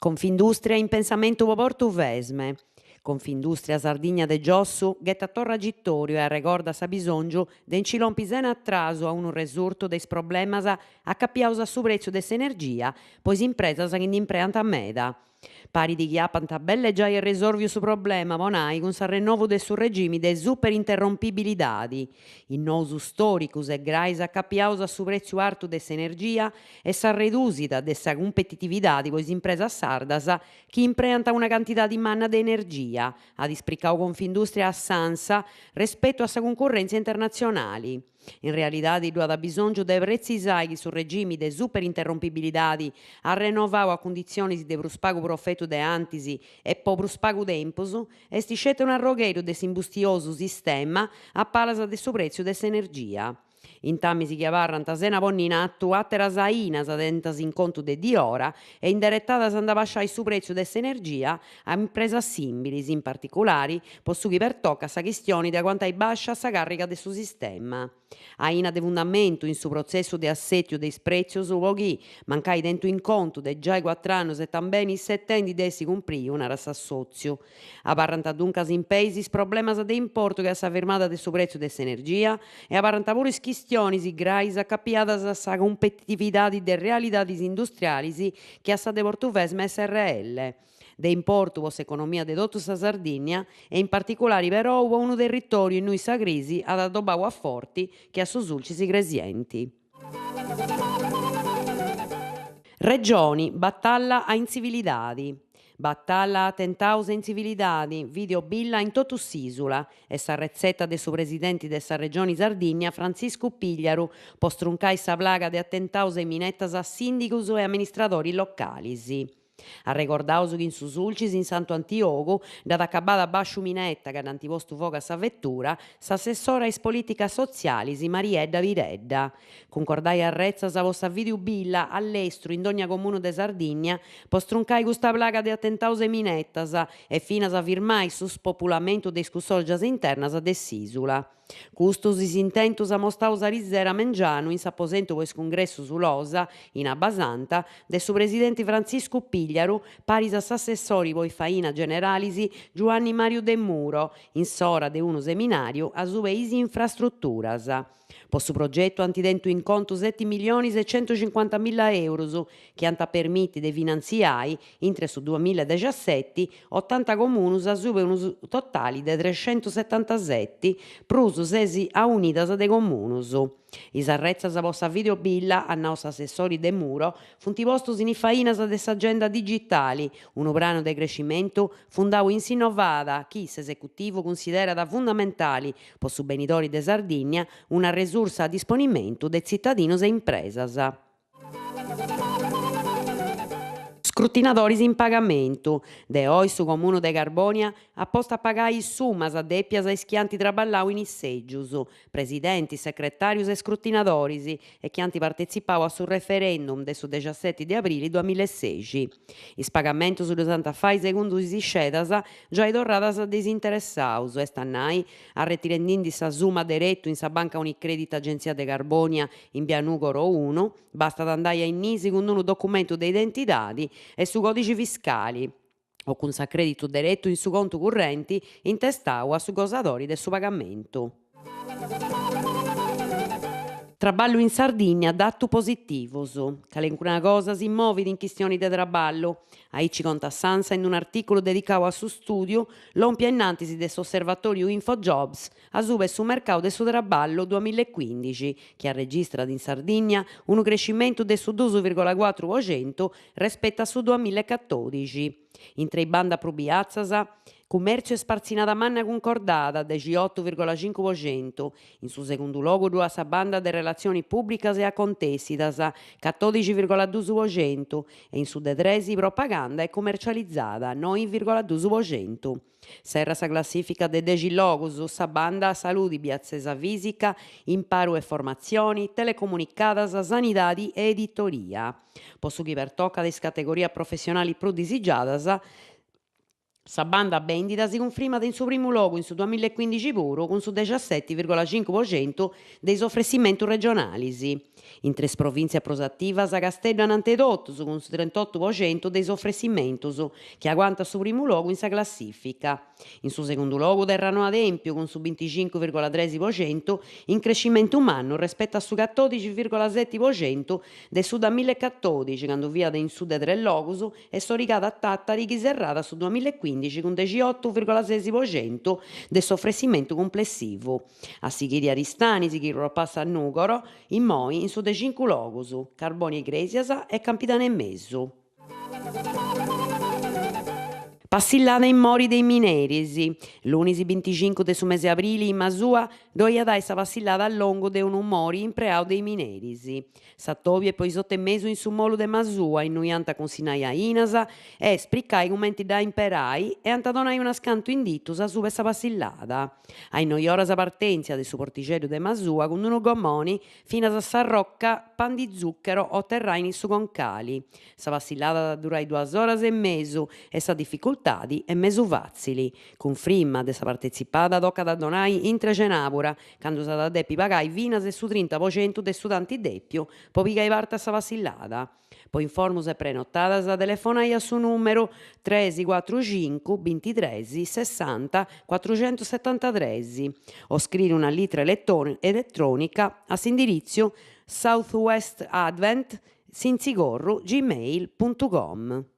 Confindustria in pensamento po portuvesme. Confindustria Sardigna de Giossu ghetta torra gittorio e arregorda sa bisongiu de incilompisena atraso a un resurto des problemas accappiaus a su prezzu de s'energia, pois impresas chi nd'impreant a meda. Pari di chiappant belle già il resolviu su problema monai cun sa rennovu de su regime de superinterrompibilidadi. In nosu storicus e grais accappiaus a su prezzu artu de s'energia e sa redusida de sa competitividade pois impresas sardas chi impreant una cantidade manna de energia, ad ispricau Confindustria a Sansa rispetto a sa concorrenza internazionali. In realidade, lu at bisongiu de precisare chi su regime de superinterrompibilidade ha rinnovau a condizioni de prus pagu profetu de antis e po prus pagu tempus, est scete un arrogheru de s'imbustiosu sistema a palas de su prezzu de s'energia. Intammis chi abarrant sena ponni in attu atteras ainas tentas in contu de di ora e inderettadas and abassare su prezzu de s'energia a impresas simbilis, in particolari po su chi pertocca sa chistione de quanto bassa sa carriga de su sistema. Aina de fundamentu in su processo de assettiu de prezzios po chi mancai tentu in contu de già i 4 annos e também settendi de essi cumpriu, narat s'assoziu. Abarrant duncas in peisis problemas de importu che a sa firmada de su prezzu de s'energia e abarrant puru chistionis grais accappiadas a sa competitividade de realidades industrialis che a sa de Portuvesme SRL. De importu po s'economia de totu sa Sardigna e in particolare però po unu territoriu in cui sa crisi at addobbadu a forti che a su sulcis gresienti. Regioni, battalla a inzivilidadi. Battalla a tentaus e inzivilidadi, video billa in totu s'isula e sa rezzetta de su presidente de sa regione Sardigna Franciscu Pigliaru po struncare sa plaga de attentaus e minettas a sindicus e amministratori localis. Arrecordaus chi in su sulcis in Santo Antiogu dat accabada basciu minetta che ant postu fogu a sa vettura s'assessora is politicas sozialis Mariedda Viredda. Concordai arrezzas po sa video billa all'estru in d'ogna comunu de Sardigna po struncare custa plaga de attentaus e minettas e finas a firmare su spopulamentu de iscussorgias internas de s'isula. Custos is intentos amostaus a risera mengianu in s'apposentu po is congressu su Losa, in Abbasanta, de su presidente Franciscu Pigliaru, paris a s'assessori po faina generalis Giovanni Mario De Muro, in s'ora de unu seminariu a su eis infrastrutturas. Po su progetto ant tentu in contu 7.150.000 euros che ant permitti de finanziare intre su 2017 80 comunus a su unu totali de 377 prus sesi a unidas de comunus. Is arrezzas po sa videobilla, annaus s'assessori De Muro, funt postos in fainas de s'agenda digitali, unu brano de crescimentu fundadu in s'innovada chi s'esecutivu considerat fundamentali po su benitori de Sardigna una resursa a disponimentu de zittadinos e impresas. Scrutinadoris in pagamentu. De ois su comunu de Carbonia apposta a pagare summas deppias a chi ant traballau in isseggius, presidenti, secretarius e scrutinadoris e chi ant partecipau a su referendum de su 17 de aprile 2016. Is pagamentus los ant fai segundu is iscedas già torradas a disinteressaus, est a nai arretirendindi sa summa derettu in sa banca Unicredit Agenzia de Carbonia in via Nugoro 1, bastat andare a innisi con unu documentu de identidadi e su codici fiscali o cun s'accreditu diretto in su contu currenti intestau a su gosadori de su pagamentu. Traballu in Sardigna, datu positivus. Calincuna cosa si muovit in chistioni de traballu. Aici conta Sansa in un articolo dedicau a su studiu l'ompia innantis de s'osservatoriu InfoJobs a sube su mercato de su traballu 2015 che registrat in Sardigna un crescimento de su 2,4% rispetto a su 2014. Intre i banda probiazzas commercio e sparzinada manna concordada 18,5%, in su secondo luogo dua sa banda de relazioni pubblicas e acontessidas 14,2% e in su de tresi propaganda e commercializzata 9,2%. Serra sa classifica de 10 logos sa banda saludi, biazzesa fisica, imparu e formazioni, telecomunicadas, sanidadi e editoria. Po su chi pertocca de categoria professionali più disigiadas Sa banda vendita si conferma in suo primo luogo in su 2015 puro con su 17,5% dei offrescimenti regionali. In tre province prosattive, sa Castella Nantedotto con su 38% dei offrescimenti che agguanta su primo luogo in sa classifica. In suo secondo luogo Terrano Adempio con su 25,3% in crescimento umano rispetto a su 14,7% del su 2014 quando via in su de tre logos è storicata a Tattari chi serrata su 2015 con 18,6% del soffressimento complessivo. A Sigiri Aristani, Sigiri passa a Nucoro, in Moi in su de 5 logos, Carboni Iglesias e Campitano e Mezzo. Passillada in mori dei Minerisi. L'unisi 25 de su mese aprile in Masua doia dai sa passillada a longo de un mori in preau dei Minerisi. Sattovi e poi sotto e meso in su molo de Masua in nuianta con Sinaia Inasa e spriccai commenti da imperai e antadonai una scanto indittusa su questa passillada. Ai noiora sa partenza del su porticello de Masua con uno gommoni fino a sa rocca pan di zucchero o terraini su concali. Sa passillada durai 2 ore e meso e sa difficoltà e mesu fazzili. Confirma de sa partecipata tocca da donai in Trecenapura, quando sa da deppi pagai vinas e su 30% de su tanti deppio, po pigai parte a sa passillada. Poi informus e prenottadas a telefonai a su numero 345 23 60 473 o scrivi una lettera elettronica a s'indirizzo southwestadvent@gmail.com.